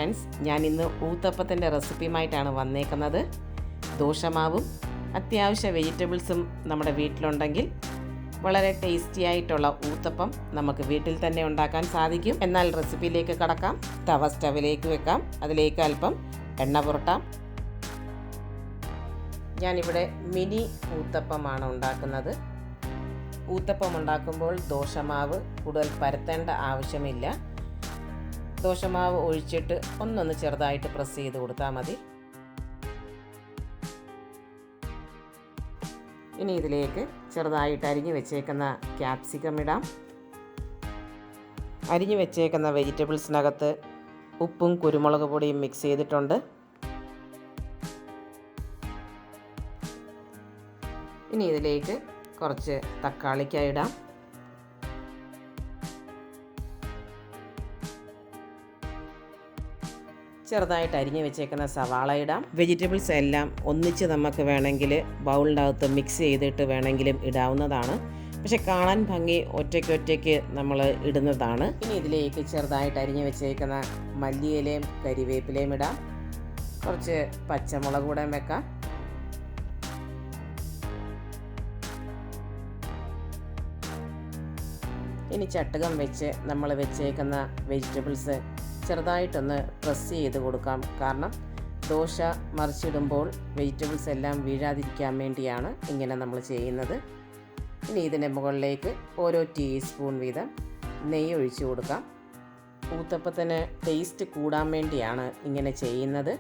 Friends, ഞാൻ ഇന്ന് ഊത്തപ്പത്തിൻ്റെ റെസിപ്പിയുമായിട്ടാണ് വന്നേക്കുന്നത്. ദോശമാവും അത്യാവശ്യ വെജിറ്റബിൾസും നമ്മുടെ വീട്ടിലുണ്ടെങ്കിൽ വളരെ ടേസ്റ്റി ആയിട്ടുള്ള ഊത്തപ്പം നമുക്ക് വീട്ടിൽ തന്നെ ഉണ്ടാക്കാൻ സാധിക്കും. എന്നാൽ റെസിപ്പിയിലേക്ക് കടക്കാം. തവ സ്റ്റവിലേക്ക് വെക്കാം. അതിലേക്ക് അല്പം എണ്ണ പുരട്ടാം. ഞാനിവിടെ മിനി ഊത്തപ്പമാണ് ഉണ്ടാക്കുന്നത്. ഊത്തപ്പം ഉണ്ടാക്കുമ്പോൾ ദോശമാവ് കൂടുതൽ പരത്തേണ്ട ആവശ്യമില്ല. ദോശമാവ് ഒഴിച്ചിട്ട് ഒന്നൊന്ന് ചെറുതായിട്ട് പ്രസ് ചെയ്ത് കൊടുത്താൽ മതി. ഇനി ഇതിലേക്ക് ചെറുതായിട്ട് അരിഞ്ഞു വെച്ചേക്കുന്ന ക്യാപ്സിക്കം ഇടാം. അരിഞ്ഞു വെച്ചേക്കുന്ന വെജിറ്റബിൾസിനകത്ത് ഉപ്പും കുരുമുളക് പൊടിയും മിക്സ് ചെയ്തിട്ടുണ്ട്. ഇനി ഇതിലേക്ക് കുറച്ച് തക്കാളിക്കായി ഇടാം. ചെറുതായിട്ട് അരിഞ്ഞു വെച്ചേക്കുന്ന സവാള ഇടാം. വെജിറ്റബിൾസ് എല്ലാം ഒന്നിച്ച് നമുക്ക് വേണമെങ്കിൽ ബൗളിൻ്റെ അകത്ത് മിക്സ് ചെയ്തിട്ട് വേണമെങ്കിലും ഇടാവുന്നതാണ്. പക്ഷെ കാണാൻ ഭംഗി ഒറ്റയ്ക്ക് നമ്മൾ ഇടുന്നതാണ്. ഇനി ഇതിലേക്ക് ചെറുതായിട്ട് അരിഞ്ഞു വെച്ചേക്കുന്ന മല്ലിയിലയും കരിവേപ്പിലയും ഇടാം. കുറച്ച് പച്ചമുളക് കൂടെ വെക്കാം. ഇനി ചട്ടുകം വെച്ച് നമ്മൾ വെച്ചേക്കുന്ന വെജിറ്റബിൾസ് ചെറുതായിട്ടൊന്ന് പ്രസ് ചെയ്ത് കൊടുക്കാം. കാരണം ദോശ മറിച്ചിടുമ്പോൾ വെജിറ്റബിൾസ് എല്ലാം വീഴാതിരിക്കാൻ വേണ്ടിയാണ് ഇങ്ങനെ നമ്മൾ ചെയ്യുന്നത്. ഇനി ഇതിൻ്റെ മുകളിലേക്ക് ഓരോ ടീസ്പൂൺ വീതം നെയ്യ് ഒഴിച്ചു കൊടുക്കാം. ഊത്തപ്പത്തിന് ടേസ്റ്റ് കൂടാൻ വേണ്ടിയാണ് ഇങ്ങനെ ചെയ്യുന്നത്.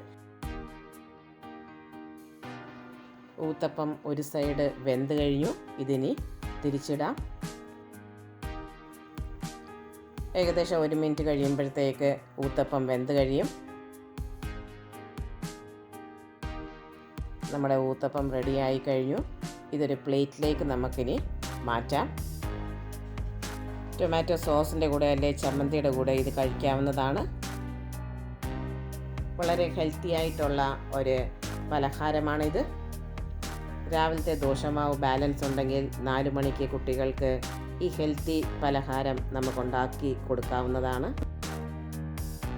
ഊത്തപ്പം ഒരു സൈഡ് വെന്ത് കഴിഞ്ഞു. ഇതിനി തിരിച്ചിടാം. ഏകദേശം 1 മിനിറ്റ് കഴിയുമ്പോഴത്തേക്ക് ഊത്തപ്പം വെന്ത് കഴിയും. നമ്മുടെ ഊത്തപ്പം റെഡിയായി കഴിഞ്ഞു. ഇതൊരു പ്ലേറ്റിലേക്ക് നമുക്കിനി മാറ്റാം. ടൊമാറ്റോ സോസിൻ്റെ കൂടെ അല്ലെ ചമ്മന്തിയുടെ കൂടെ ഇത് കഴിക്കാവുന്നതാണ്. വളരെ ഹെൽത്തി ആയിട്ടുള്ള ഒരു പലഹാരമാണിത്. രാവിലത്തെ ദോശമാവ് ബാലൻസ് ഉണ്ടെങ്കിൽ 4 മണിക്ക് കുട്ടികൾക്ക് ഈ ഹെൽത്തി പലഹാരം നമുക്കുണ്ടാക്കി കൊടുക്കാവുന്നതാണ്.